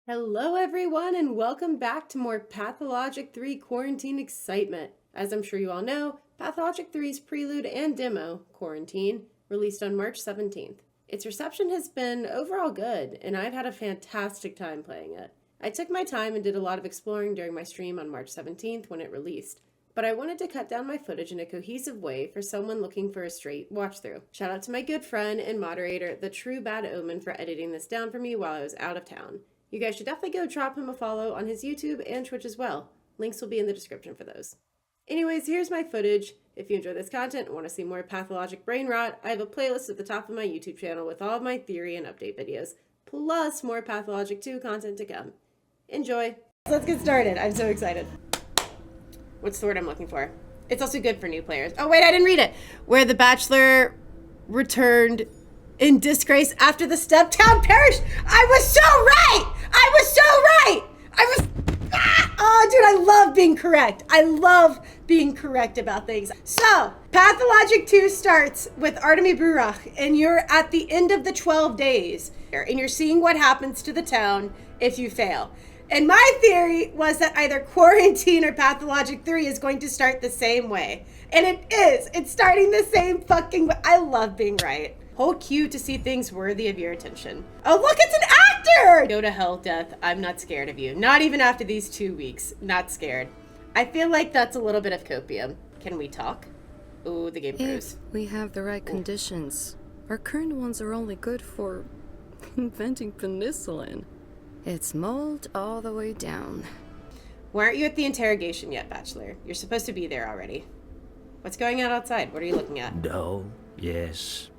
Hello everyone and welcome back to more Pathologic 3 quarantine excitement. As I'm sure you all know, Pathologic 3's prelude and demo, Quarantine, released on March 17th. Its reception has been overall good, and I've had a fantastic time playing it. I took my time and did a lot of exploring during my stream on March 17th when it released, but I wanted to cut down my footage in a cohesive way for someone looking for a straight watch-through. Shout out to my good friend and moderator, TheTrueBadOmen, for editing this down for me while I was out of town. You guys should definitely go drop him a follow on his YouTube and Twitch as well. Links will be in the description for those. Anyways, here's my footage. If you enjoy this content and want to see more pathologic brain rot, I have a playlist at the top of my YouTube channel with all of my theory and update videos, plus more Pathologic 2 content to come. Enjoy! Let's get started. I'm so excited. What's the word I'm looking for? It's also good for new players. Oh wait, I didn't read it! Where the Bachelor returned in disgrace after the step-town perished. I was so right! Oh, dude, I love being correct. I love being correct about things. So, Pathologic 2 starts with Artemi Burach, and you're at the end of the 12 days, and you're seeing what happens to the town if you fail. And my theory was that either Quarantine or Pathologic 3 is going to start the same way. And it is. It's starting the same fucking way. I love being right. Hold Q to see things worthy of your attention. Oh, look, it's an actor! Go to hell, Death. I'm not scared of you. Not even after these 2 weeks. Not scared. I feel like that's a little bit of copium. Can we talk? Ooh, the game froze. If we have the right conditions. Our current ones are only good for inventing penicillin. It's mold all the way down. Why aren't you at the interrogation yet, Bachelor? You're supposed to be there already. What's going on outside? What are you looking at? No. Yes.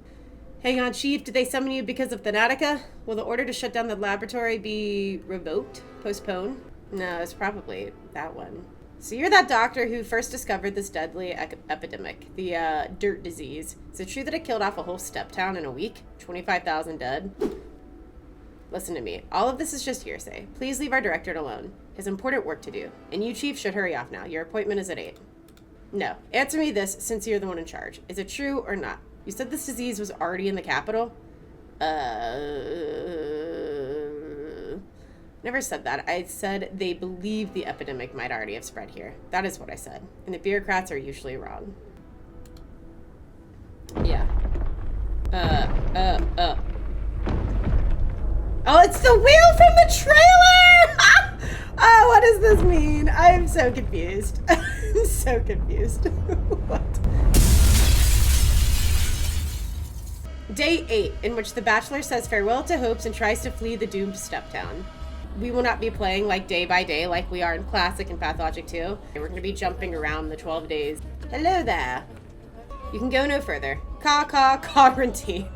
Hang on, Chief. Did they summon you because of Thanatica? Will the order to shut down the laboratory be revoked? Postponed? No, it's probably that one. So you're that doctor who first discovered this deadly epidemic, the dirt disease. Is it true that it killed off a whole step town in a week? 25,000 dead? Listen to me. All of this is just hearsay. Please leave our director alone. He has important work to do. And you, Chief, should hurry off now. Your appointment is at 8. No. Answer me this, since you're the one in charge. Is it true or not? You said this disease was already in the capital? Never said that. I said they believe the epidemic might already have spread here. That is what I said. And the bureaucrats are usually wrong. Yeah. Oh, it's the wheel from the trailer! Oh, what does this mean? I'm so confused. I'm so confused. What? Day 8, in which the Bachelor says farewell to hopes and tries to flee the doomed step town. We will not be playing like day by day like we are in Classic and Pathologic 2. We're going to be jumping around the 12 days. Hello there. You can go no further. Quarantine.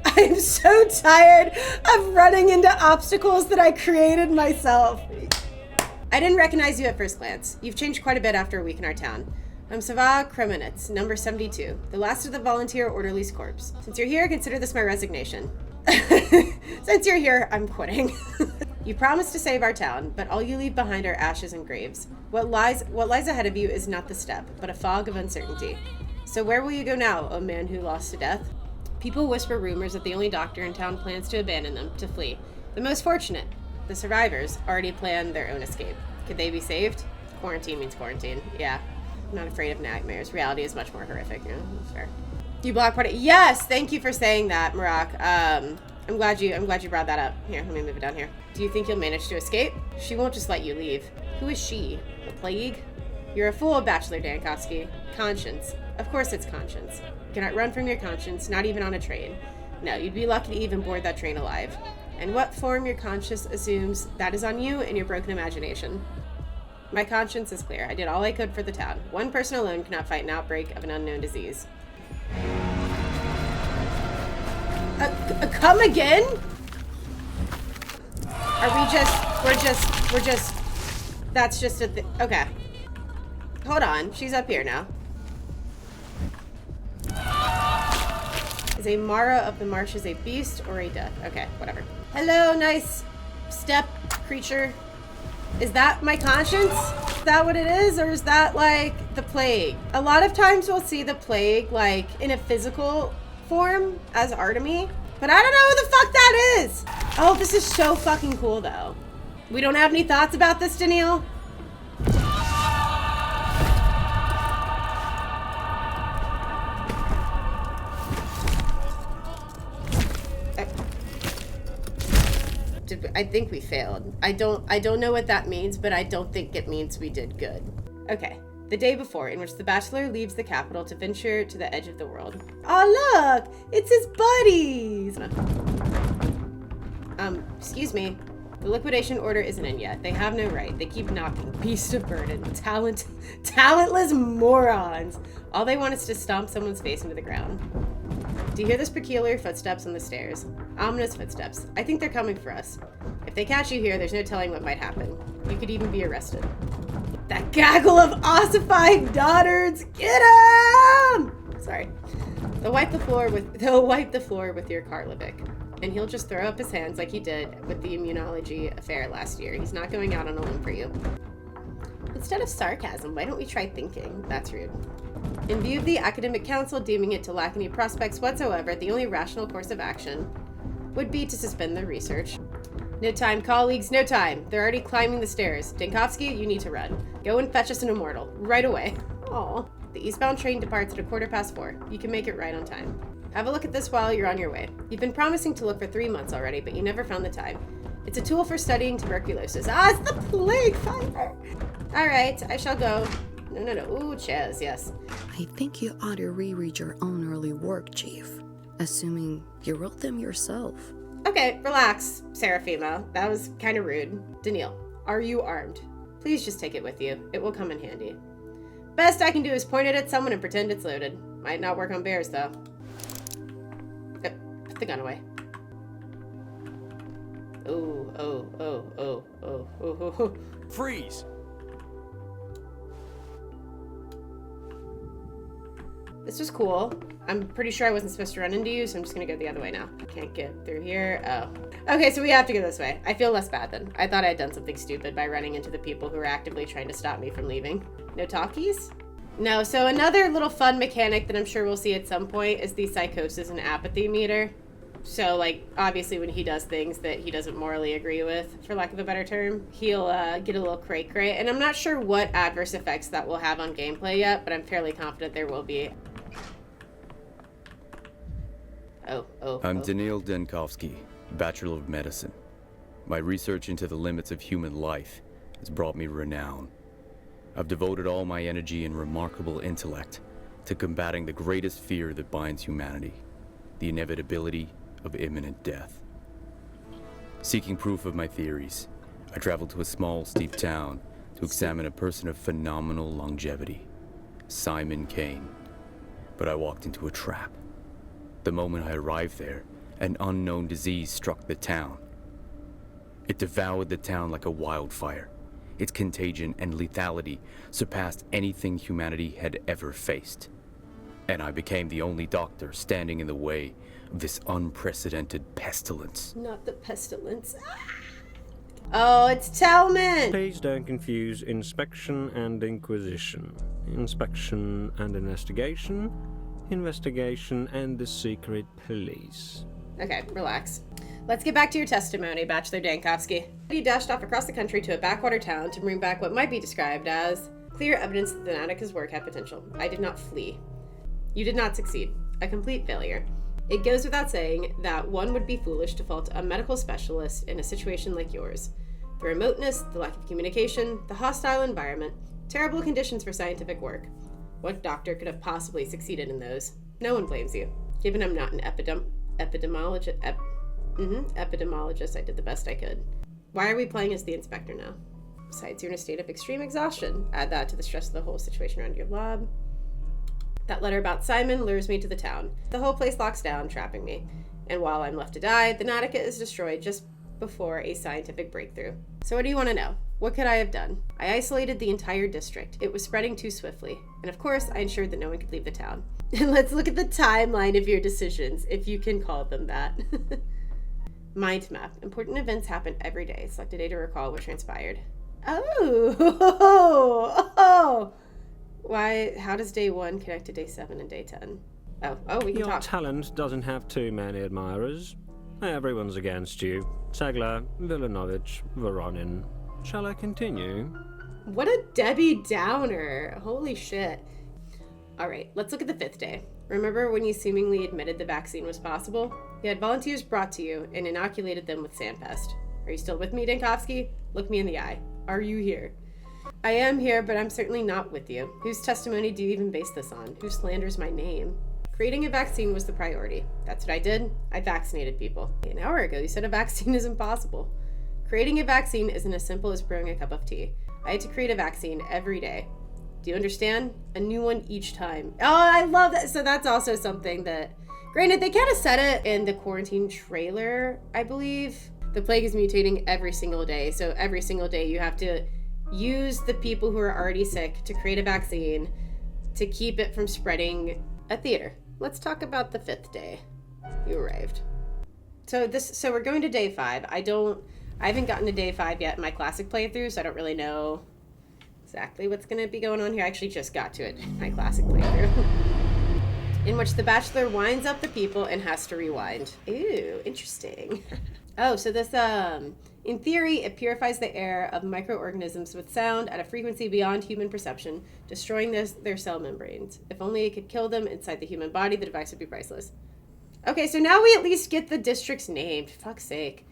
I am so tired of running into obstacles that I created myself. I didn't recognize you at first glance. You've changed quite a bit after a week in our town. I'm Sava Kremenets, number 72, the last of the volunteer orderly's corps. Since you're here, consider this my resignation. Since you're here, I'm quitting. You promised to save our town, but all you leave behind are ashes and graves. What lies ahead of you is not the step, but a fog of uncertainty. So where will you go now, O man who lost to death? People whisper rumors that the only doctor in town plans to abandon them, to flee. The most fortunate, the survivors, already planned their own escape. Could they be saved? Quarantine means quarantine, yeah. I'm not afraid of nightmares. Reality is much more horrific. Yeah, that's fair. Do you block party? Yes, thank you for saying that, Marak. I'm glad you brought that up. Here, let me move it down here. Do you think you'll manage to escape? She won't just let you leave. Who is she? The plague? You're a fool, Bachelor Dankovsky. Conscience. Of course it's conscience. You cannot run from your conscience, not even on a train. No, you'd be lucky to even board that train alive. And what form your conscience assumes, that is on you and your broken imagination. My conscience is clear. I did all I could for the town. One person alone cannot fight an outbreak of an unknown disease. Come again? We're just, that's just a thing. Okay. Hold on. She's up here now. Is a Mara of the Marshes a beast or a death? Okay, whatever. Hello, nice step creature. Is that my conscience? Is that what it is? Or is that like the plague? A lot of times we'll see the plague like in a physical form as Artemi, but I don't know who the fuck that is. Oh, this is so fucking cool though. We don't have any thoughts about this, Daniil? I think we failed. I don't know what that means, but I don't think it means we did good. Okay. The day before, in which the Bachelor leaves the capital to venture to the edge of the world. Oh, look! It's his buddies! Excuse me. The liquidation order isn't in yet. They have no right. They keep knocking. Beast of burden. Talentless morons. All they want is to stomp someone's face into the ground. Do you hear those peculiar footsteps on the stairs? Ominous footsteps. I think they're coming for us. If they catch you here, there's no telling what might happen. You could even be arrested. That gaggle of ossified dotards! Get him! Sorry. They'll wipe the floor with your Karlovic. And he'll just throw up his hands like he did with the immunology affair last year. He's not going out on a limb for you. Instead of sarcasm, why don't we try thinking? That's rude. In view of the academic council deeming it to lack any prospects whatsoever, the only rational course of action would be to suspend the research. No time, colleagues, no time. They're already climbing the stairs. Dankovsky, you need to run. Go and fetch us an immortal. Right away. Aw. The eastbound train departs at 4:15. You can make it right on time. Have a look at this while you're on your way. You've been promising to look for 3 months already, but you never found the time. It's a tool for studying tuberculosis. Ah, it's the plague fire! Alright, I shall go. No. Ooh, chairs, yes. I think you ought to reread your own early work, Chief. Assuming you wrote them yourself. Okay, relax, Seraphima. That was kind of rude. Daniil, are you armed? Please just take it with you. It will come in handy. Best I can do is point it at someone and pretend it's loaded. Might not work on bears, though. Put the gun away. Oh. Freeze! This was cool. I'm pretty sure I wasn't supposed to run into you, so I'm just gonna go the other way now. Can't get through here. Oh. Okay, so we have to go this way. I feel less bad then. I thought I had done something stupid by running into the people who were actively trying to stop me from leaving. No talkies? No, so another little fun mechanic that I'm sure we'll see at some point is the psychosis and apathy meter. So, like, obviously when he does things that he doesn't morally agree with, for lack of a better term, he'll get a little cray-cray. And I'm not sure what adverse effects that will have on gameplay yet, but I'm fairly confident there will be. I'm Daniil Dankovsky, Bachelor of Medicine. My research into the limits of human life has brought me renown. I've devoted all my energy and remarkable intellect to combating the greatest fear that binds humanity, the inevitability of imminent death. Seeking proof of my theories, I traveled to a small, steep town to examine a person of phenomenal longevity, Simon Kane. But I walked into a trap. The moment I arrived there, an unknown disease struck the town. It devoured the town like a wildfire. Its contagion and lethality surpassed anything humanity had ever faced. And I became the only doctor standing in the way of this unprecedented pestilence. Not the pestilence. Oh, it's Talman! Please don't confuse inspection and inquisition. Inspection and investigation. Investigation and the secret police. Okay, relax. Let's get back to your testimony, Bachelor Dankovsky. You dashed off across the country to a backwater town to bring back what might be described as clear evidence that the Atticus' work had potential. I did not flee. You did not succeed. A complete failure. It goes without saying that one would be foolish to fault a medical specialist in a situation like yours. The remoteness, the lack of communication, the hostile environment, terrible conditions for scientific work. What doctor could have possibly succeeded in those? No one blames you. Given I'm not an epidemiologist, I did the best I could. Why are we playing as the inspector now? Besides, you're in a state of extreme exhaustion. Add that to the stress of the whole situation around your lab. That letter about Simon lures me to the town. The whole place locks down, trapping me. And while I'm left to die, the Nautica is destroyed just before a scientific breakthrough. So what do you want to know? What could I have done? I isolated the entire district. It was spreading too swiftly. And of course, I ensured that no one could leave the town. And let's look at the timeline of your decisions, if you can call them that. Mind map. Important events happen every day. Select a day to recall what transpired. Oh! Why? How does day 1 connect to day 7 and day 10? Oh, we can Your talk. talent doesn't have too many admirers. Everyone's against you. Segler, Villanovich, Voronin. Shall I continue? What a Debbie Downer. Holy shit. Alright, let's look at the 5th day. Remember when you seemingly admitted the vaccine was possible? You had volunteers brought to you and inoculated them with Sand Pest. Are you still with me, Dankovsky? Look me in the eye. Are you here? I am here, but I'm certainly not with you. Whose testimony do you even base this on? Who slanders my name? Creating a vaccine was the priority. That's what I did. I vaccinated people. An hour ago, you said a vaccine is impossible. Creating a vaccine isn't as simple as brewing a cup of tea. I had to create a vaccine every day. Do you understand? A new one each time. Oh, I love that. So that's also something that, granted, they kind of said it in the quarantine trailer, I believe. The plague is mutating every single day. So every single day you have to use the people who are already sick to create a vaccine to keep it from spreading a theater. Let's talk about the 5th day. You arrived. So we're going to day 5. I haven't gotten to day 5 yet in my classic playthrough, so I don't really know exactly what's going to be going on here. I actually just got to it in my classic playthrough. In which the Bachelor winds up the people and has to rewind. Ooh, interesting. Oh, so this, in theory, it purifies the air of microorganisms with sound at a frequency beyond human perception, destroying their cell membranes. If only it could kill them inside the human body, the device would be priceless. Okay, so now we at least get the districts named. Fuck's sake.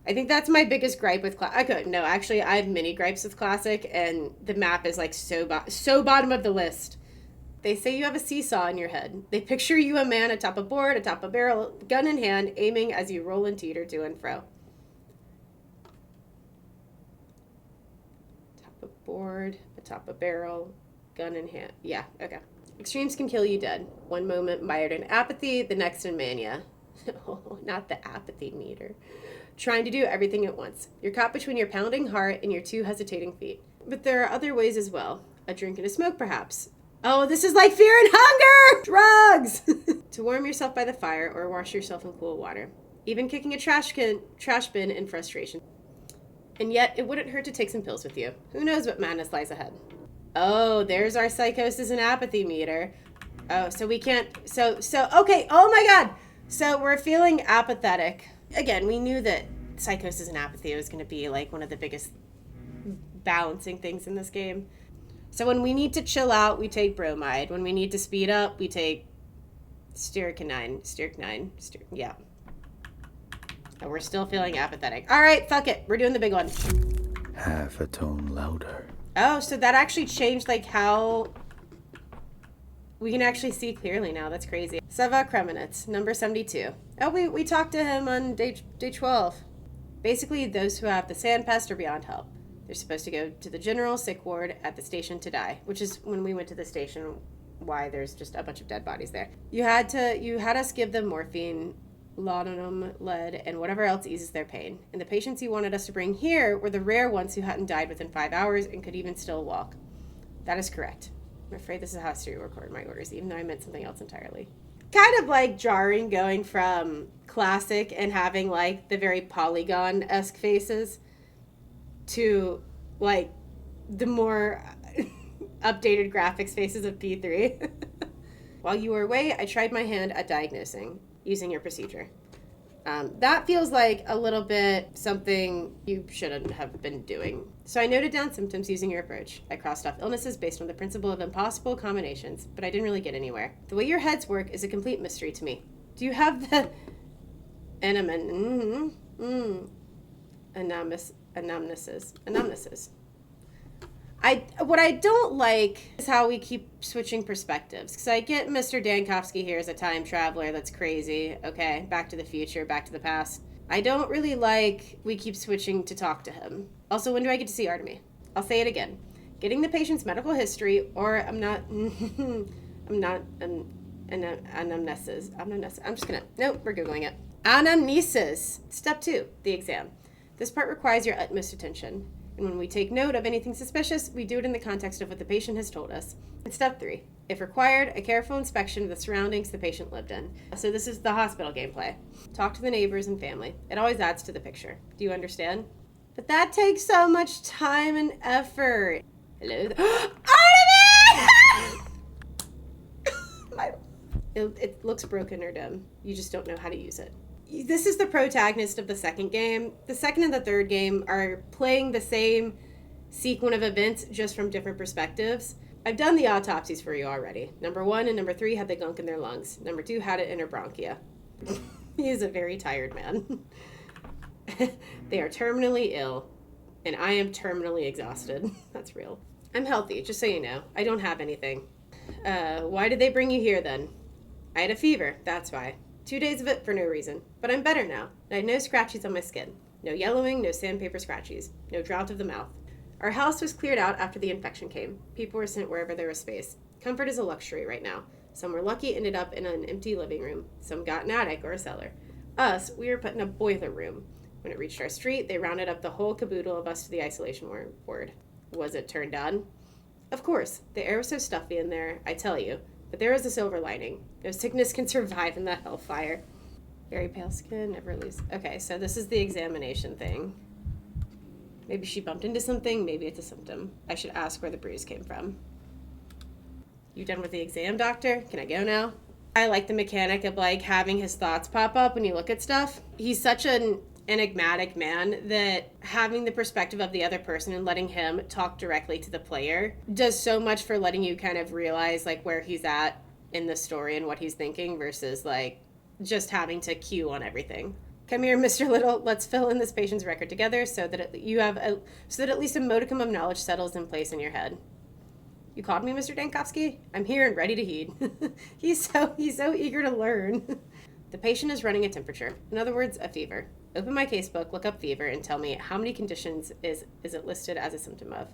I think that's my biggest gripe with Classic. No, actually, I have many gripes with Classic, and the map is like so bottom of the list. They say you have a seesaw in your head. They picture you a man atop a board, atop a barrel, gun in hand, aiming as you roll and teeter to and fro. Atop a board, atop a barrel, gun in hand. Yeah, okay. Extremes can kill you dead. One moment mired in apathy, the next in mania. Oh, not the apathy meter. Trying to do everything at once. You're caught between your pounding heart and your 2 hesitating feet. But there are other ways as well. A drink and a smoke, perhaps. Oh, this is like fear and hunger! Drugs! To warm yourself by the fire or wash yourself in cool water. Even kicking a trash bin in frustration. And yet, it wouldn't hurt to take some pills with you. Who knows what madness lies ahead. Oh, there's our psychosis and apathy meter. Oh, so we can't... So, okay, oh my god! So we're feeling apathetic. Again, we knew that psychosis and apathy was going to be like one of the biggest balancing things in this game. So when we need to chill out, we take bromide. When we need to speed up, we take strychnine. Yeah. And we're still feeling apathetic. All right, fuck it. We're doing the big one. Half a tone louder. Oh, so that actually changed like how we can actually see clearly now. That's crazy. Sava Kremenets, number 72. Oh, we talked to him on day 12. Basically, those who have the Sand Pest are beyond help. They're supposed to go to the general sick ward at the station to die, which is when we went to the station, why there's just a bunch of dead bodies there. You had us give them morphine, laudanum, lead, and whatever else eases their pain. And the patients you wanted us to bring here were the rare ones who hadn't died within 5 hours and could even still walk. That is correct. I'm afraid this is how I still record my orders, even though I meant something else entirely. Kind of like jarring going from classic and having like the very Polygon-esque faces to like the more updated graphics faces of P3. While you were away, I tried my hand at diagnosing using your procedure. That feels like a little bit something you shouldn't have been doing. So I noted down symptoms using your approach. I crossed off illnesses based on the principle of impossible combinations, but I didn't really get anywhere. The way your heads work is a complete mystery to me. Do you have the anamnesis? What I don't like is how we keep switching perspectives. Because I get Mr. Dankovsky here as a time traveler that's crazy. Okay, back to the future, back to the past. I don't really like we keep switching to talk to him. Also, when do I get to see Artemy? I'll say it again. Getting the patient's medical history, or anamnesis. I'm just gonna, nope, we're Googling it. Anamnesis. Step 2, the exam. This part requires your utmost attention. And when we take note of anything suspicious, we do it in the context of what the patient has told us. And step 3, if required, a careful inspection of the surroundings the patient lived in. So this is the hospital gameplay. Talk to the neighbors and family. It always adds to the picture. Do you understand? But that takes so much time and effort. Hello? Artemy! It looks broken or dumb. You just don't know how to use it. this is the protagonist of the second game. The second and the third game are playing the same sequence of events, just from different perspectives. I've done the autopsies for you already. Number 1 and number 3 had the gunk in their lungs. Number 2 had it in her bronchia. He is a very tired man. They are terminally ill, and I am terminally exhausted. That's real. I'm healthy, just so you know. I don't have anything. Why did they bring you here then? I had a fever, that's why. 2 days of it for no reason. But I'm better now. I had no scratchies on my skin. No yellowing, no sandpaper scratchies. No drought of the mouth. Our house was cleared out after the infection came. People were sent wherever there was space. Comfort is a luxury right now. Some were lucky, ended up in an empty living room. Some got an attic or a cellar. Us, we were put in a boiler room. When it reached our street, they rounded up the whole caboodle of us to the isolation ward. Was it turned on? Of course. The air was so stuffy in there, I tell you. But there was a silver lining. No sickness can survive in that hellfire. Very pale skin, never lose. Okay, so this is the examination thing. Maybe she bumped into something, maybe it's a symptom. I should ask where the bruise came from. You done with the exam, doctor? Can I go now? I like the mechanic of, like, having his thoughts pop up when you look at stuff. He's such an enigmatic man that having the perspective of the other person and letting him talk directly to the player does so much for letting you kind of realize, like, where he's at in the story and what he's thinking versus, like, just having to cue on everything. Come here, Mr. Little. Let's fill in this patient's record together so that at least a modicum of knowledge settles in place in your head. You called me, Mr. Dankovsky? I'm here and ready to heed. He's so eager to learn. The patient is running a temperature. In other words, a fever. Open my casebook, look up fever, and tell me how many conditions is it listed as a symptom of.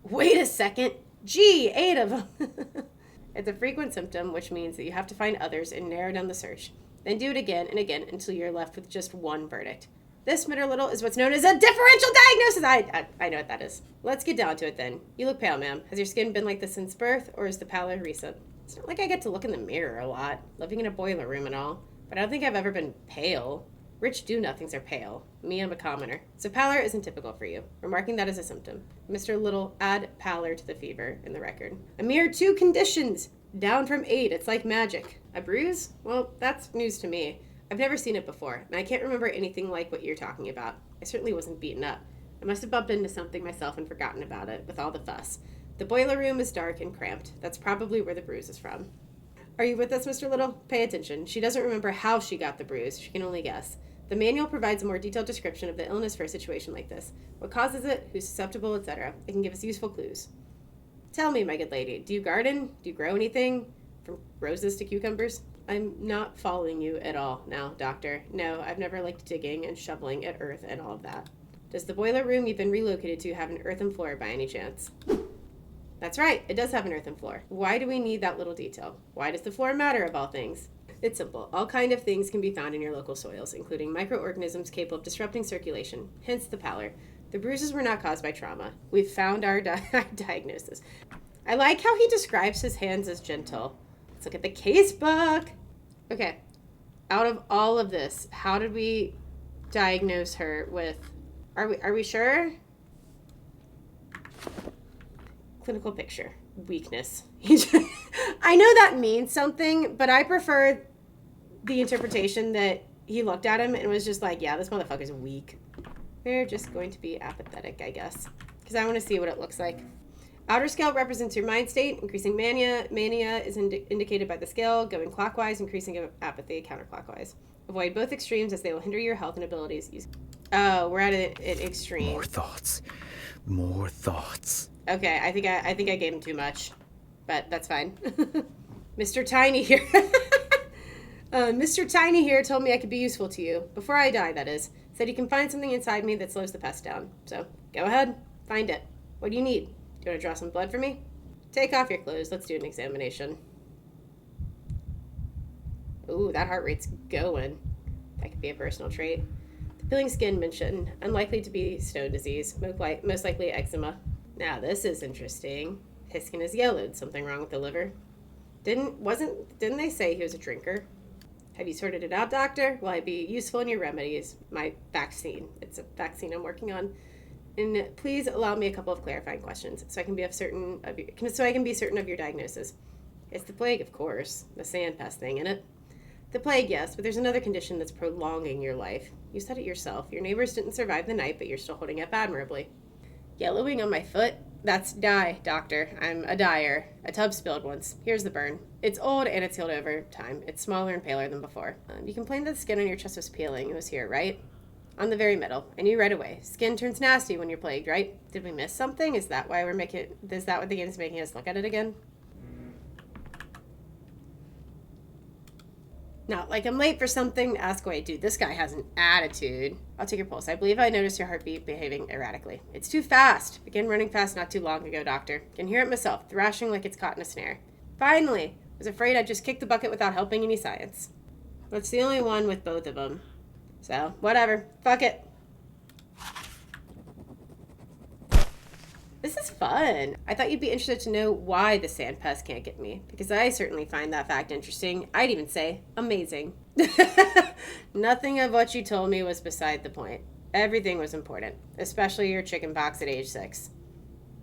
Wait a second. Gee, 8 of them. It's a frequent symptom, which means that you have to find others and narrow down the search. Then do it again and again until you're left with just one verdict. This, Mr. Little, is what's known as a differential diagnosis. I know what that is. Let's get down to it then. You look pale, ma'am. Has your skin been like this since birth, or is the pallor recent? It's not like I get to look in the mirror a lot, living in a boiler room and all, but I don't think I've ever been pale. Rich do-nothings are pale. Me, I'm a commoner. So pallor isn't typical for you. Remarking that as a symptom. Mr. Little, add pallor to the fever in the record. A mere 2 conditions. Down from 8. It's like magic. A bruise? Well, that's news to me. I've never seen it before, and I can't remember anything like what you're talking about. I certainly wasn't beaten up. I must have bumped into something myself and forgotten about it, with all the fuss. The boiler room is dark and cramped. That's probably where the bruise is from. Are you with us, Mr. Little? Pay attention. She doesn't remember how she got the bruise. She can only guess. The manual provides a more detailed description of the illness for a situation like this. What causes it, who's susceptible, etc. It can give us useful clues. Tell me, my good lady, do you garden? Do you grow anything? From roses to cucumbers? I'm not following you at all now, doctor. No, I've never liked digging and shoveling at earth and all of that. Does the boiler room you've been relocated to have an earthen floor by any chance? That's right, it does have an earthen floor. Why do we need that little detail? Why does the floor matter of all things? It's simple. All kind of things can be found in your local soils, including microorganisms capable of disrupting circulation, hence the pallor. The bruises were not caused by trauma. We've found our diagnosis. I like how he describes his hands as gentle. Let's look at the case book. Okay. Out of all of this, how did we diagnose her with... Are we sure? Clinical picture. Weakness. I know that means something, but I prefer the interpretation that he looked at him and was just like, yeah, this motherfucker's weak. We're just going to be apathetic, I guess, because I want to see what it looks like. Outer scale represents your mind state. Increasing mania. Mania is indicated by the scale going clockwise, increasing apathy counterclockwise. Avoid both extremes as they will hinder your health and abilities. Oh, we're at an extreme. More thoughts. More thoughts. Okay, I think I gave him too much, but that's fine. Mr. Tiny here. Mr. Tiny here told me I could be useful to you. Before I die, that is. Said he can find something inside me that slows the pest down. So, go ahead. Find it. What do you need? Do you want to draw some blood for me? Take off your clothes. Let's do an examination. Ooh, that heart rate's going. That could be a personal trait. The peeling skin mentioned. Unlikely to be stone disease. Most likely eczema. Now, this is interesting. His skin is yellowed. Something wrong with the liver. Didn't they say he was a drinker? Have you sorted it out, doctor? Will I be useful in your remedies? My vaccine. It's a vaccine I'm working on. And please allow me a couple of clarifying questions so I can be certain of your diagnosis. It's the plague, of course. The Sand Pest thing, innit? The plague, yes, but there's another condition that's prolonging your life. You said it yourself. Your neighbors didn't survive the night, but you're still holding up admirably. Yellowing on my foot? That's dye, doctor. I'm a dyer. A tub spilled once. Here's the burn. It's old and it's healed over time. It's smaller and paler than before. You complained that the skin on your chest was peeling. It was here, right? On the very middle. I knew right away. Skin turns nasty when you're plagued, right? Did we miss something? Is that why is that what the game's making us look at it again? Not like I'm late for something. Ask away. Dude, this guy has an attitude. I'll take your pulse. I believe I noticed your heartbeat behaving erratically. It's too fast. Began running fast not too long ago, doctor. Can hear it myself, thrashing like it's caught in a snare. Finally! Was afraid I'd just kick the bucket without helping any science. That's the only one with both of them. So, whatever. Fuck it. This is fun. I thought you'd be interested to know why the Sand Pest can't get me, because I certainly find that fact interesting. I'd even say amazing. Nothing of what you told me was beside the point. Everything was important, especially your chicken pox at age 6.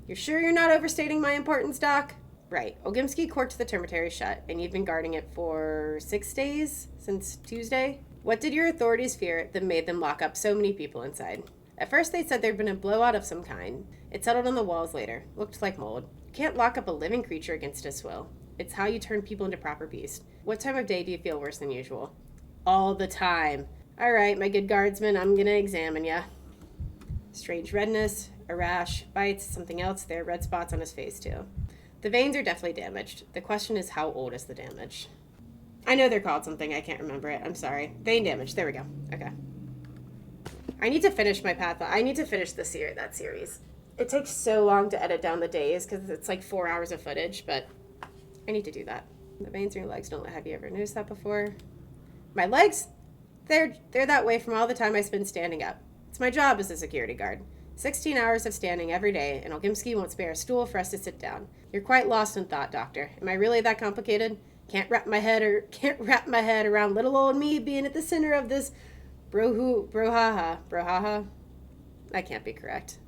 You're sure you're not overstating my importance, Doc? Right. Ogimsky corked the termitary shut, and you've been guarding it for 6 days? Since Tuesday? What did your authorities fear that made them lock up so many people inside? At first they said there'd been a blowout of some kind. It settled on the walls later. Looked like mold. You can't lock up a living creature against its will. It's how you turn people into proper beasts. What time of day do you feel worse than usual? All the time. All right, my good guardsman, I'm gonna examine ya. Strange redness, a rash, bites, something else. There are red spots on his face too. The veins are definitely damaged. The question is, how old is the damage? I know they're called something. I can't remember it. I'm sorry. Vein damage. There we go. Okay. I need to finish my Patho. I need to finish that series. It takes so long to edit down the days because it's like 4 hours of footage, but I need to do that. The veins in your legs don't. Have you ever noticed that before? My legs? They're that way from all the time I spend standing up. It's my job as a security guard. 16 hours of standing every day, and Ogimsky won't spare a stool for us to sit down. You're quite lost in thought, Doctor. Am I really that complicated? Can't wrap my head around little old me being at the center of this brohaha. I can't be correct.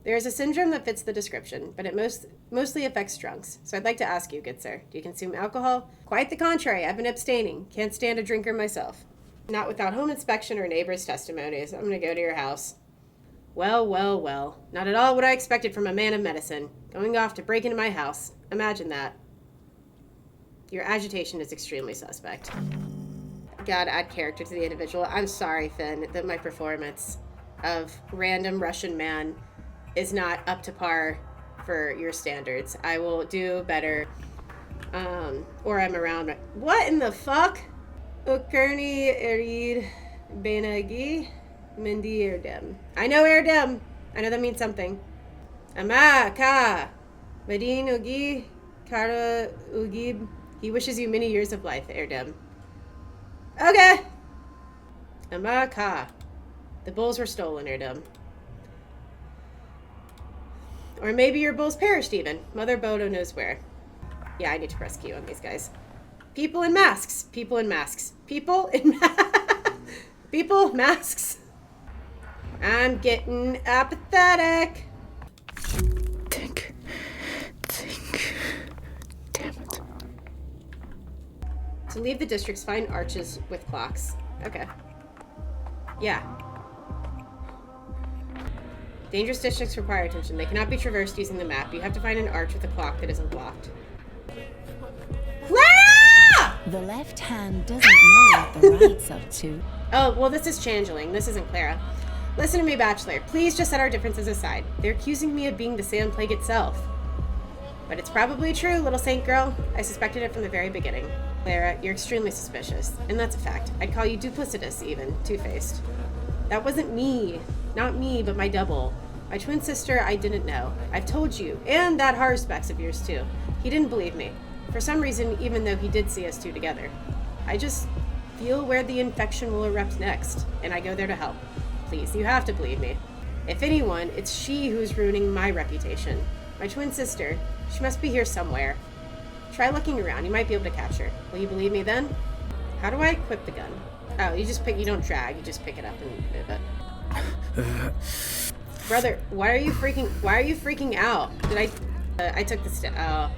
There is a syndrome that fits the description, but it mostly affects drunks. So I'd like to ask you, good sir, do you consume alcohol? Quite the contrary. I've been abstaining. Can't stand a drinker myself. Not without home inspection or neighbors' testimonies. I'm going to go to your house. Well. Not at all what I expected from a man of medicine. Going off to break into my house. Imagine that. Your agitation is extremely suspect. Gotta add character to the individual. I'm sorry, Finn, that my performance of random Russian man is not up to par for your standards. I will do better. Or I'm around. What in the fuck? Okurni erid benagi mindi erdem. I know erdem. I know that means something. Ama ka medin ugi kara ugib. He wishes you many years of life, erdem. Okay. Ama ka. The bulls were stolen, erdem. Or maybe your bulls perished even. Mother Bodo knows where. Yeah, I need to press Q on these guys. People in masks. People, masks. I'm getting apathetic. Think. Damn it. To leave the districts, find arches with clocks. Okay. Yeah. Dangerous districts require attention. They cannot be traversed using the map. You have to find an arch with a clock that isn't blocked. Clara! The left hand doesn't know what the right's up to. Oh, well, this is Changeling. This isn't Clara. Listen to me, Bachelor. Please just set our differences aside. They're accusing me of being the Sand Plague itself. But it's probably true, little saint girl. I suspected it from the very beginning. Clara, you're extremely suspicious. And that's a fact. I'd call you duplicitous, even. Two-faced. That wasn't me. Not me, but my double. My twin sister, I didn't know. I've told you. And that Harspex of yours, too. He didn't believe me. For some reason, even though he did see us two together. I just feel where the infection will erupt next, and I go there to help. Please, you have to believe me. If anyone, it's she who's ruining my reputation. My twin sister. She must be here somewhere. Try looking around. You might be able to catch her. Will you believe me then? How do I equip the gun? Oh, you don't drag. You just pick it up and move it. Brother, why are you freaking out? Did I took the step. Oh.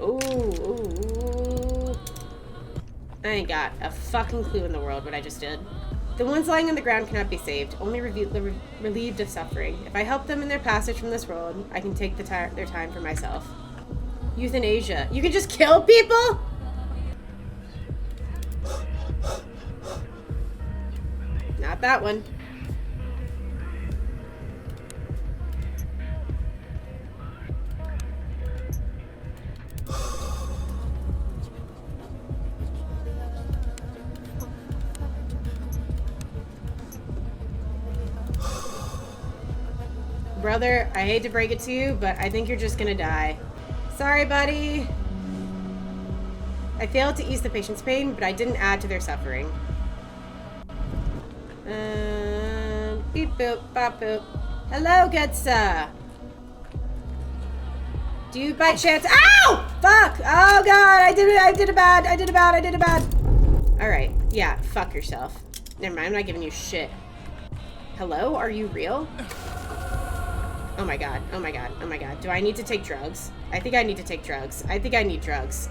Ooh. I ain't got a fucking clue in the world what I just did. The ones lying on the ground cannot be saved, only relieved of suffering. If I help them in their passage from this world, I can take their time for myself. Euthanasia. You can just kill people? Not that one. Brother, I hate to break it to you, but I think you're just gonna die. Sorry, buddy. I failed to ease the patient's pain, but I didn't add to their suffering. Beep boop, bop boop. Hello, good sir. Do you by chance— Ow! Fuck! Oh god, I did it bad. Alright, yeah, fuck yourself. Never mind, I'm not giving you shit. Hello? Are you real? Oh my god. Do I need to take drugs? I think I need to take drugs. I think I need drugs.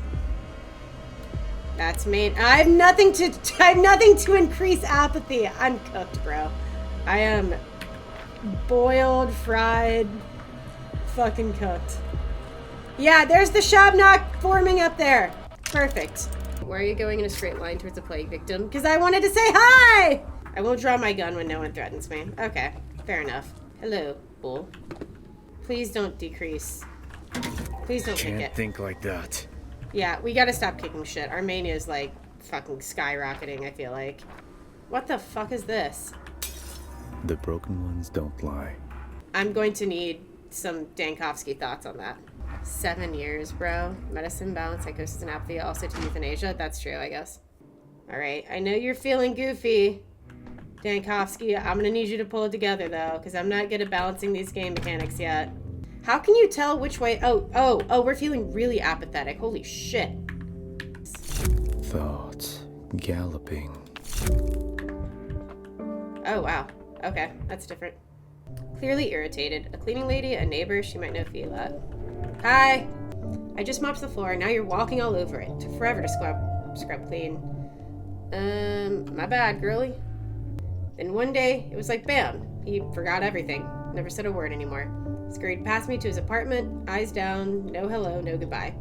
That's me. I have nothing to increase apathy. I'm cooked, bro. I am boiled, fried, fucking cooked. Yeah, there's the Shabnock forming up there. Perfect. Why are you going in a straight line towards a plague victim? Because I wanted to say hi! I won't draw my gun when no one threatens me. Okay, fair enough. Hello, bull. Please don't decrease. Please don't kick it. Can't think like that. Yeah, we gotta stop kicking shit. Our mania is like fucking skyrocketing, I feel like. What the fuck is this? The broken ones don't lie. I'm going to need some Dankovsky thoughts on that. 7 years, bro. Medicine, balance, psychosis, and apathy, also to euthanasia. That's true, I guess. Alright, I know you're feeling goofy, Dankovsky. I'm gonna need you to pull it together, though, because I'm not good at balancing these game mechanics yet. How can you tell which way— Oh, we're feeling really apathetic. Holy shit. Thoughts galloping. Oh, wow. Okay, that's different. Clearly irritated. A cleaning lady, a neighbor, she might know Filat. Hi! I just mopped the floor, now you're walking all over it. Took forever to scrub clean. My bad, girly. Then one day, it was like bam. He forgot everything. Never said a word anymore. Scurried past me to his apartment, eyes down, no hello, no goodbye.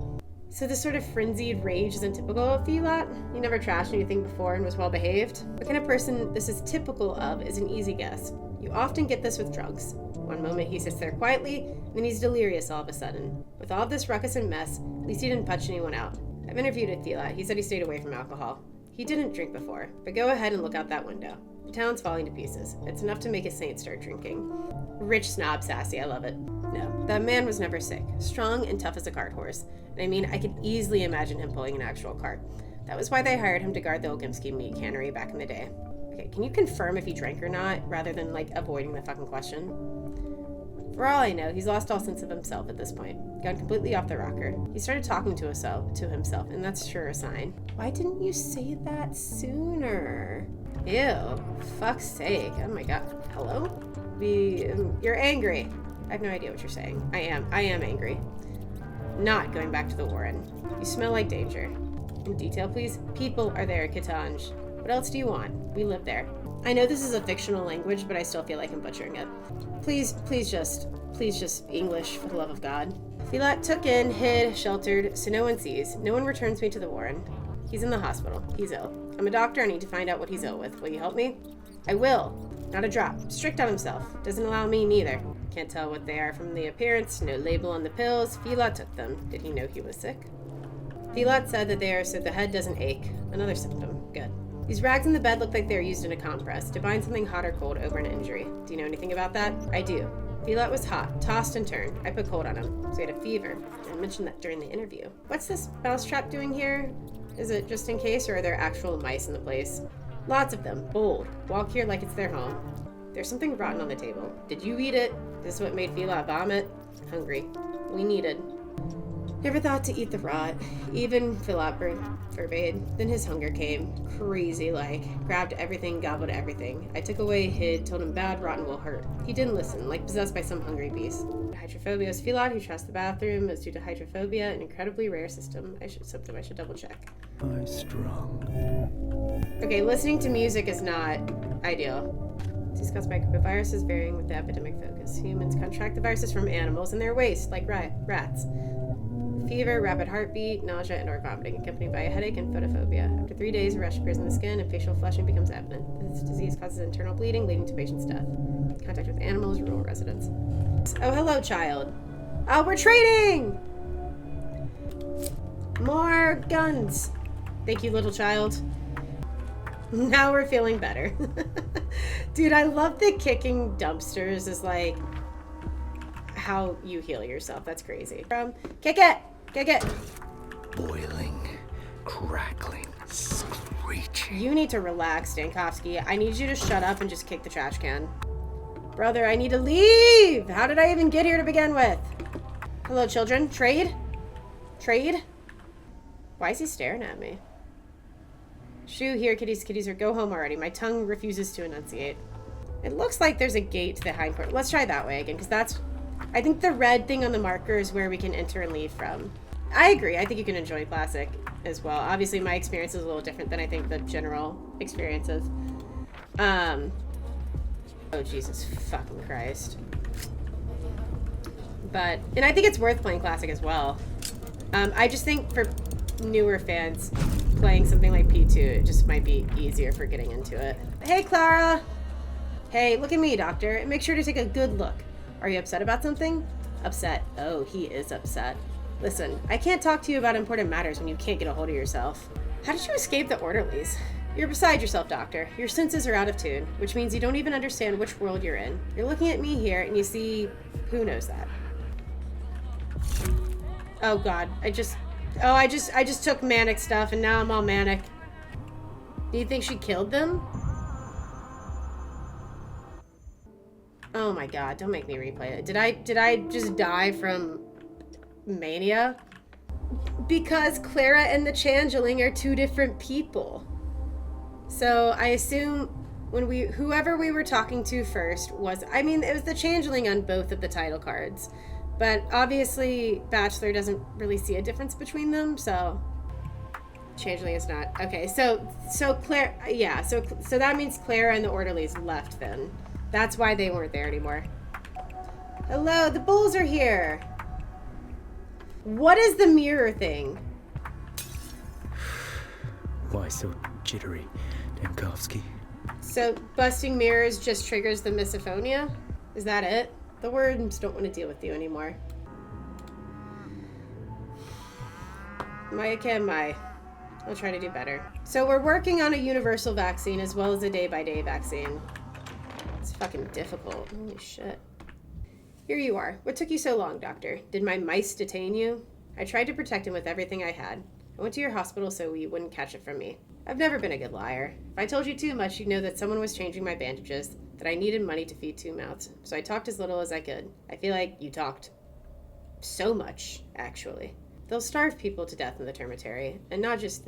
So this sort of frenzied rage isn't typical of Filat? He never trashed anything before and was well behaved? What kind of person this is typical of is an easy guess. You often get this with drugs. One moment he sits there quietly, and then he's delirious all of a sudden. With all this ruckus and mess, at least he didn't punch anyone out. I've interviewed with Filat. He said he stayed away from alcohol. He didn't drink before, but go ahead and look out that window. The town's falling to pieces. It's enough to make a saint start drinking. Rich snob sassy, I love it. No, that man was never sick. Strong and tough as a cart horse. And I mean, I could easily imagine him pulling an actual cart. That was why they hired him to guard the Olgimsky meat cannery back in the day. Okay, can you confirm if he drank or not, rather than, like, avoiding the fucking question? For all I know, he's lost all sense of himself at this point. Gone completely off the rocker. He started talking to himself, and that's sure a sign. Why didn't you say that sooner? Ew, fuck's sake. Oh my god. Hello? You're angry. I have no idea what you're saying. I am angry. Not going back to the Warren. You smell like danger. In detail, please. People are there, Katanj. What else do you want? We live there. I know this is a fictional language, but I still feel like I'm butchering it. Please just English, for the love of God. Filat took in, hid, sheltered, so no one sees. No one returns me to the Warren. He's in the hospital. He's ill. I'm a doctor. I need to find out what he's ill with. Will you help me? I will. Not a drop. Strict on himself. Doesn't allow me neither. Can't tell what they are from the appearance. No label on the pills. Filat took them. Did he know he was sick? Filat said that they are so the head doesn't ache. Another symptom. Good. These rags in the bed look like they were used in a compress to bind something hot or cold over an injury. Do you know anything about that? I do. Filat was hot, tossed and turned. I put cold on him, so he had a fever. I mentioned that during the interview. What's this mousetrap doing here? Is it just in case, or are there actual mice in the place? Lots of them. Bold. Walk here like it's their home. There's something rotten on the table. Did you eat it? This is what made Filat vomit? Hungry. We needed. Never thought to eat the rot. Even Philip forbade. Then his hunger came. Crazy like. Grabbed everything, gobbled everything. I took away, hid, told him bad, rotten will hurt. He didn't listen, like possessed by some hungry beast. Hydrophobia is Philot, who trusts the bathroom, is due to hydrophobia, an incredibly rare system. Something I should double check. High strung. Okay, listening to music is not ideal. It's caused by a group of viruses varying with the epidemic focus. Humans contract the viruses from animals in their waste, like rats. Fever, rapid heartbeat, nausea, and or vomiting, accompanied by a headache and photophobia. After 3 days, a rash appears in the skin and facial flushing becomes evident. This disease causes internal bleeding, leading to patient's death. Contact with animals, rural residents. Oh, hello, child. Oh, we're trading! More guns. Thank you, little child. Now we're feeling better. Dude, I love that kicking dumpsters is like how you heal yourself. That's crazy. Kick it! Kick it! Boiling, crackling, screeching. You need to relax, Dankovsky. I need you to shut up and just kick the trash can. Brother, I need to leave! How did I even get here to begin with? Hello, children. Trade? Trade? Why is he staring at me? Shoo, here, kitties, kitties, or go home already. My tongue refuses to enunciate. It looks like there's a gate to the hindquarters. Let's try that way again, because that's... I think the red thing on the marker is where we can enter and leave from. I agree. I think you can enjoy Classic as well. Obviously, my experience is a little different than I think the general experience is. Oh, Jesus fucking Christ. And I think it's worth playing Classic as well. I just think for newer fans, playing something like P2, it just might be easier for getting into it. Hey, Clara! Hey, look at me, doctor. And make sure to take a good look. Are you upset about something? Upset. Oh, he is upset. Listen, I can't talk to you about important matters when you can't get a hold of yourself. How did you escape the orderlies? You're beside yourself, doctor. Your senses are out of tune, which means you don't even understand which world you're in. You're looking at me here, and you see... Who knows that? Oh, God. I just took manic stuff, and now I'm all manic. Do you think she killed them? Oh my God, don't make me replay it. Did I just die from mania? Because Clara and the Changeling are two different people. So I assume whoever we were talking to first was, I mean, it was the Changeling on both of the title cards. But obviously Bachelor doesn't really see a difference between them, so Changeling is not. Okay, so Claire, yeah, so that means Clara and the orderlies left then. That's why they weren't there anymore. Hello, the bulls are here. What is the mirror thing? Why so jittery, Dankovsky? So busting mirrors just triggers the misophonia? Is that it? The worms don't want to deal with you anymore. I'll try to do better. So we're working on a universal vaccine as well as a day-by-day vaccine. It's fucking difficult. Holy shit. Here you are. What took you so long, doctor? Did my mice detain you? I tried to protect him with everything I had. I went to your hospital so you wouldn't catch it from me. I've never been a good liar. If I told you too much, you'd know that someone was changing my bandages, that I needed money to feed two mouths. So I talked as little as I could. I feel like you talked so much, actually. They'll starve people to death in the termitary, and not just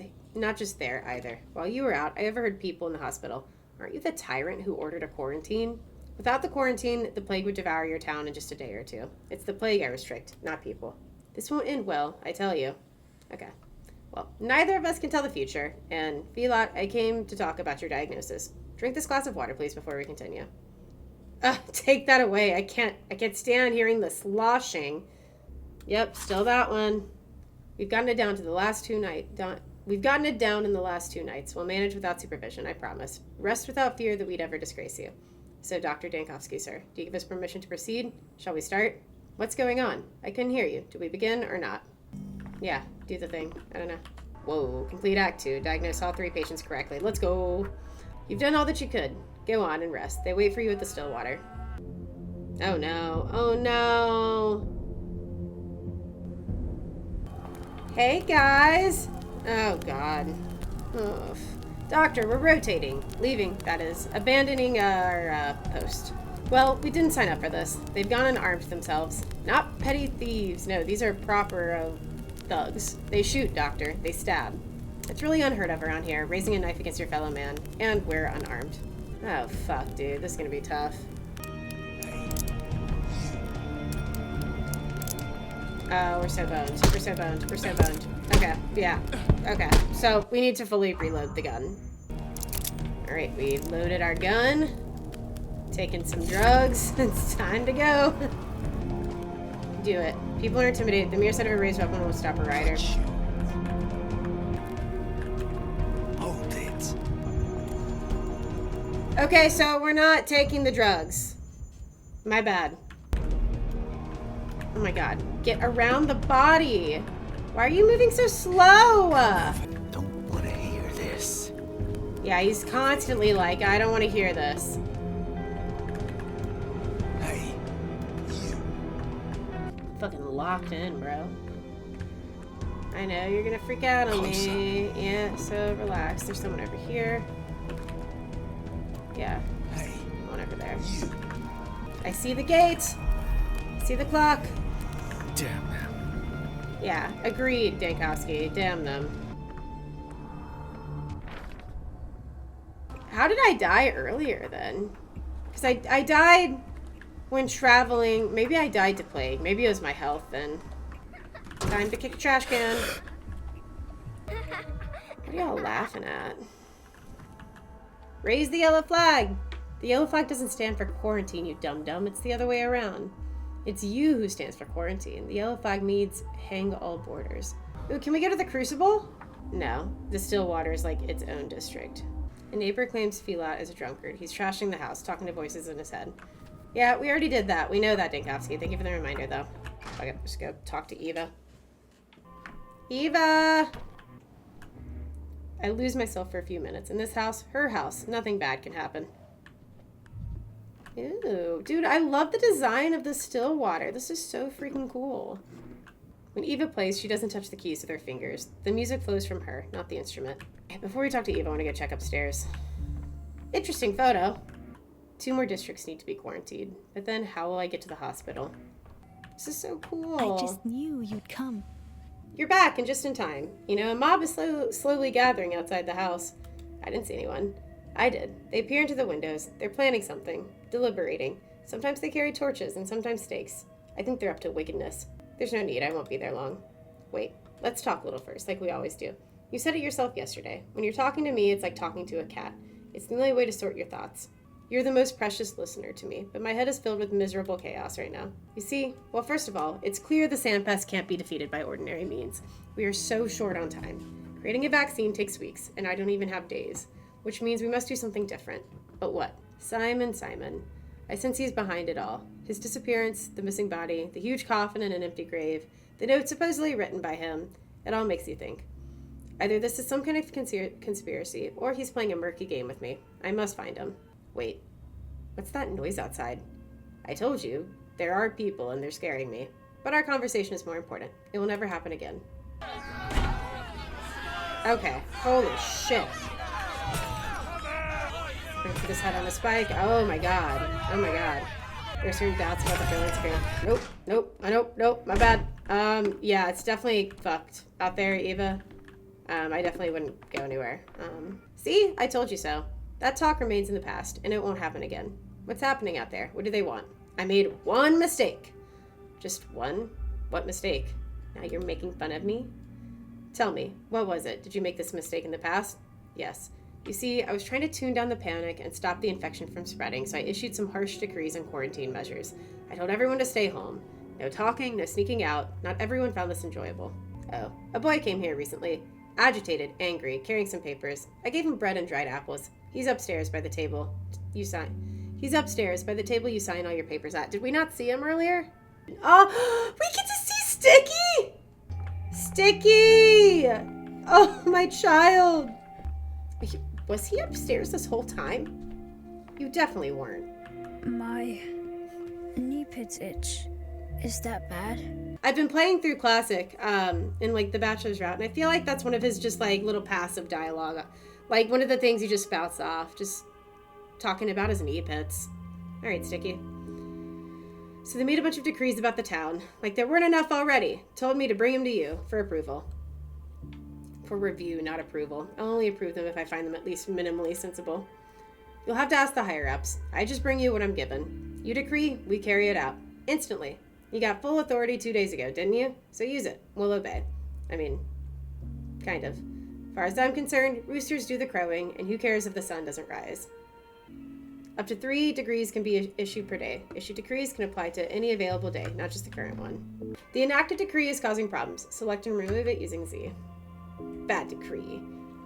there either. While you were out, I overheard people in the hospital. Aren't you the tyrant who ordered a quarantine? Without the quarantine, the plague would devour your town in just a day or two. It's the plague I restrict, not people. This won't end well, I tell you. Okay. Well, neither of us can tell the future, and Philot, I came to talk about your diagnosis. Drink this glass of water, please, before we continue. Take that away. I can't stand hearing the sloshing. Yep, still that one. We've gotten it down to the last 2 nights. We've gotten it down in the last 2 nights. We'll manage without supervision, I promise. Rest without fear that we'd ever disgrace you. So, Dr. Dankovsky, sir, do you give us permission to proceed? Shall we start? What's going on? I couldn't hear you. Do we begin or not? Yeah, do the thing. I don't know. Whoa, complete Act 2. Diagnose all 3 patients correctly. Let's go. You've done all that you could. Go on and rest. They wait for you at the Stillwater. Oh no. Oh no. Hey guys. Oh god. Ugh. Doctor, we're rotating. Leaving, that is. Abandoning our post. Well, we didn't sign up for this. They've gone and armed themselves. Not petty thieves. No, these are proper thugs. They shoot, doctor. They stab. It's really unheard of around here, raising a knife against your fellow man. And we're unarmed. Oh, fuck, dude. This is gonna be tough. Oh, we're so boned. We're so boned. We're so boned. Okay, yeah. Okay, so we need to fully reload the gun. Alright, we loaded our gun. Taking some drugs. It's time to go. Do it. People are intimidated. The mere sight of a raised weapon will stop a rider. Hold it. Okay, so we're not taking the drugs. My bad. Oh my god. Get around the body. Why are you moving so slow? Don't want to hear this. Yeah, he's constantly like, I don't want to hear this. Hey, you. Fucking locked in, bro. I know, you're gonna freak out on me. Yeah, so relax. There's someone over here. Yeah. Hey, One over there. you. I see the gate. See the clock. Damn them. Yeah, agreed, Dankovsky. Damn them. How did I die earlier then? Because I died when traveling. Maybe I died to plague. Maybe it was my health then. Time to kick a trash can. What are y'all laughing at? Raise the yellow flag. The yellow flag doesn't stand for quarantine, you dum-dum. It's the other way around. It's you who stands for quarantine. The yellow flag means hang all borders. Ooh, can we go to the Crucible? No. The Stillwater is like its own district. A neighbor claims Filat is a drunkard. He's trashing the house, talking to voices in his head. Yeah, we already did that. We know that, Dankovsky. Thank you for the reminder, though. Okay, just go talk to Eva. Eva! I lose myself for a few minutes. In this house, her house, nothing bad can happen. Ew, dude, I love the design of the Stillwater. This is so freaking cool. When Eva plays, she doesn't touch the keys with her fingers. The music flows from her, not the instrument. Okay, before we talk to Eva, I want to go check upstairs. Interesting photo. 2 more districts need to be quarantined. But then how will I get to the hospital? This is so cool. I just knew you'd come. You're back and just in time. You know, a mob is slowly gathering outside the house. I didn't see anyone. I did. They peer into the windows. They're planning something. Deliberating. Sometimes they carry torches and sometimes stakes. I think they're up to wickedness. There's no need. I won't be there long. Wait. Let's talk a little first, like we always do. You said it yourself yesterday. When you're talking to me, it's like talking to a cat. It's the only way to sort your thoughts. You're the most precious listener to me, but my head is filled with miserable chaos right now. You see, well, first of all, it's clear the Sand Pest can't be defeated by ordinary means. We are so short on time. Creating a vaccine takes weeks, and I don't even have days, which means we must do something different. But what? Simon. I sense he's behind it all. His disappearance, the missing body, the huge coffin in an empty grave, the note supposedly written by him, it all makes you think. Either this is some kind of conspiracy, or he's playing a murky game with me. I must find him. Wait, what's that noise outside? I told you, there are people and they're scaring me. But our conversation is more important. It will never happen again. Okay, holy shit. I'm gonna put his head on a spike. Oh my god. Oh my god. There's certain doubts about the villains here. Nope, my bad. Yeah, it's definitely fucked out there, Eva. I definitely wouldn't go anywhere. See? I told you so. That talk remains in the past, and it won't happen again. What's happening out there? What do they want? I made one mistake. Just one? What mistake? Now you're making fun of me? Tell me, what was it? Did you make this mistake in the past? Yes. You see, I was trying to tune down the panic and stop the infection from spreading, so I issued some harsh decrees and quarantine measures. I told everyone to stay home. No talking, no sneaking out. Not everyone found this enjoyable. Oh, a boy came here recently. Agitated, angry, carrying some papers. I gave him bread and dried apples. He's upstairs by the table He's upstairs by the table you sign all your papers at. Did we not see him earlier? Oh, we get to see Sticky! Sticky! Oh, my child. Was he upstairs this whole time? You definitely weren't. My knee pits itch. Is that bad? I've been playing through Classic in like the Bachelor's route, and I feel like that's one of his just like little passive dialogue. Like one of the things he just spouts off, just talking about his knee pits. All right, Sticky. So they made a bunch of decrees about the town. Like there weren't enough already. Told me to bring them to you for approval. For review, not approval. I'll only approve them if I find them at least minimally sensible. You'll have to ask the higher-ups. I just bring you what I'm given. You decree, we carry it out. Instantly. You got full authority 2 days ago, didn't you? So use it. We'll obey. I mean, kind of. As far as I'm concerned, roosters do the crowing, and who cares if the sun doesn't rise? Up to 3 decrees can be issued per day. Issued decrees can apply to any available day, not just the current one. The enacted decree is causing problems. Select and remove it using Z. Bad decree.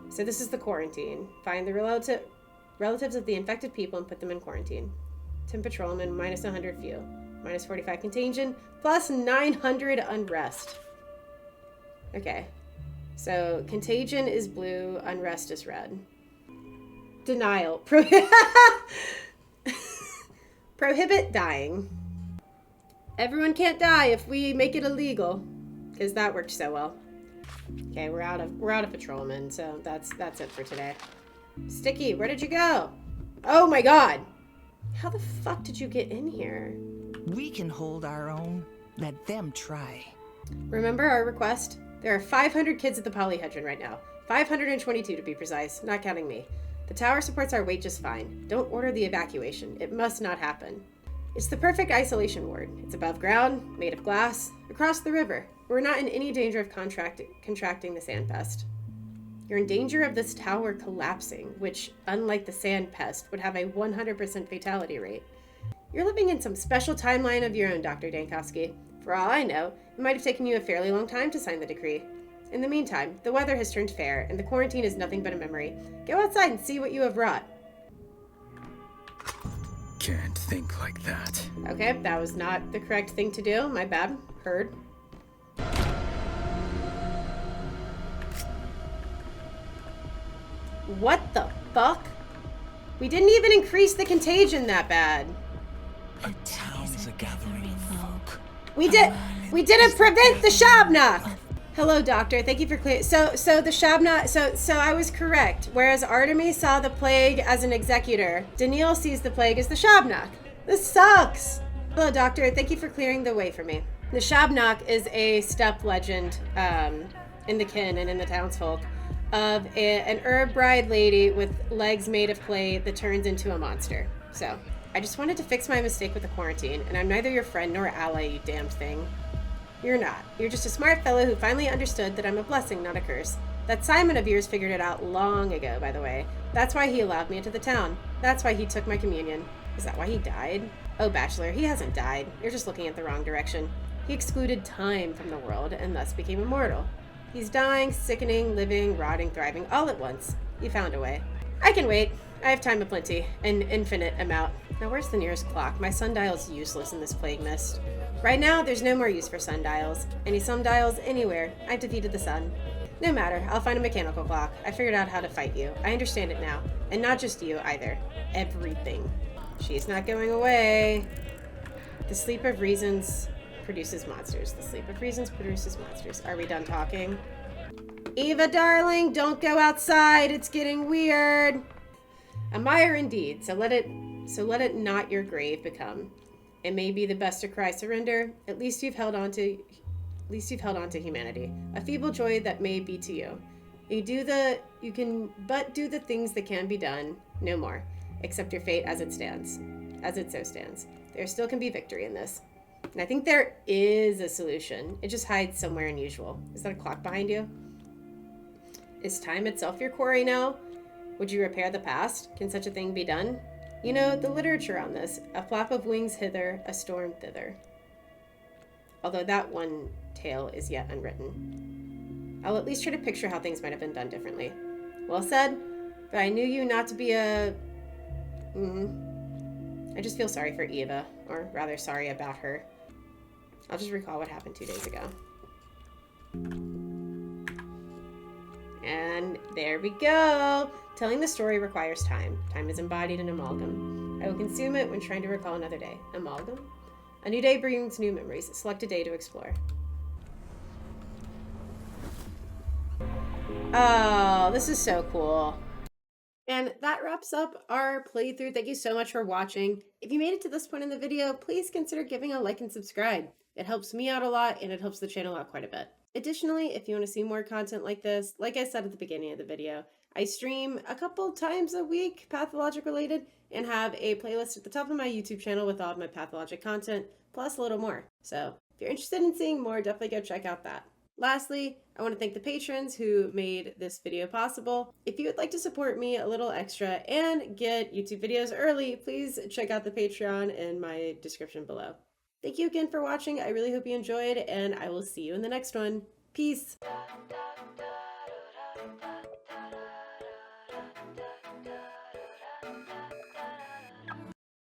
So this is the quarantine. Find the relatives of the infected people and put them in quarantine. 10 patrolmen, minus 100 few. Minus 45 contagion, plus 900 unrest. Okay. So contagion is blue, unrest is red. Denial. Prohibit dying. Everyone can't die if we make it illegal, because that worked so well. Okay, we're out of patrolmen, so that's it for today. Sticky, where did you go? Oh my god! How the fuck did you get in here? We can hold our own. Let them try. Remember our request? There are 500 kids at the polyhedron right now. 522 to be precise, not counting me. The tower supports our weight just fine. Don't order the evacuation. It must not happen. It's the perfect isolation ward. It's above ground, made of glass, across the river. We're not in any danger of contracting the Sand Pest. You're in danger of this tower collapsing, which, unlike the Sand Pest, would have a 100% fatality rate. You're living in some special timeline of your own, Dr. Dankovsky. For all I know, it might have taken you a fairly long time to sign the decree. In the meantime, the weather has turned fair, and the quarantine is nothing but a memory. Go outside and see what you have brought. Can't think like that. Okay, that was not the correct thing to do. My bad. Heard. What the fuck? We didn't even increase the contagion that bad. Our town is a gathering of folk. We didn't prevent the Shabnak. Hello, doctor. Thank you for clear. So the Shabnak. So I was correct. Whereas Artemis saw the plague as an executor, Daniil sees the plague as the Shabnak. This sucks. Hello, doctor. Thank you for clearing the way for me. The Shabnak is a steppe legend in the kin and in the townsfolk of an herb bride lady with legs made of clay that turns into a monster. So I just wanted to fix my mistake with the quarantine, and I'm neither your friend nor ally, you damned thing. You're not. You're just a smart fellow who finally understood that I'm a blessing, not a curse. That Simon of yours figured it out long ago, by the way. That's why he allowed me into the town. That's why he took my communion. Is that why he died? Oh, Bachelor, he hasn't died. You're just looking at the wrong direction. He excluded time from the world and thus became immortal. He's dying, sickening, living, rotting, thriving, all at once. You found a way. I can wait. I have time aplenty. An infinite amount. Now where's the nearest clock? My sundial's useless in this plague mist. Right now, there's no more use for sundials. Any sundials anywhere. I've defeated the sun. No matter. I'll find a mechanical clock. I figured out how to fight you. I understand it now. And not just you, either. Everything. She's not going away. The sleep of reasons produces monsters. The sleep of reasons produces monsters. Are we done talking? Eva, darling, don't go outside. It's getting weird. A mire indeed. So let it not your grave become. It may be the best to cry surrender. At least you've held on to humanity. A feeble joy that may be to you. You can but do the things that can be done. No more. Accept your fate as it stands. As it so stands. There still can be victory in this. And I think there is a solution. It just hides somewhere unusual. Is that a clock behind you? Is time itself your quarry now? Would you repair the past? Can such a thing be done? You know, the literature on this. A flap of wings hither, a storm thither. Although that one tale is yet unwritten. I'll at least try to picture how things might have been done differently. Well said, but I knew you not to be a... I just feel sorry for Eva, or rather sorry about her. I'll just recall what happened 2 days ago. And there we go! Telling the story requires time. Time is embodied in amalgam. I will consume it when trying to recall another day. Amalgam? A new day brings new memories. Select a day to explore. Oh, this is so cool. And that wraps up our playthrough. Thank you so much for watching. If you made it to this point in the video, please consider giving a like and subscribe. It helps me out a lot and it helps the channel out quite a bit. Additionally, if you want to see more content like this, like I said at the beginning of the video, I stream a couple times a week, Pathologic related, and have a playlist at the top of my YouTube channel with all of my Pathologic content, plus a little more. So if you're interested in seeing more, definitely go check out that. Lastly, I want to thank the patrons who made this video possible. If you would like to support me a little extra and get YouTube videos early, please check out the Patreon in my description below. Thank you again for watching. I really hope you enjoyed, and I will see you in the next one. Peace!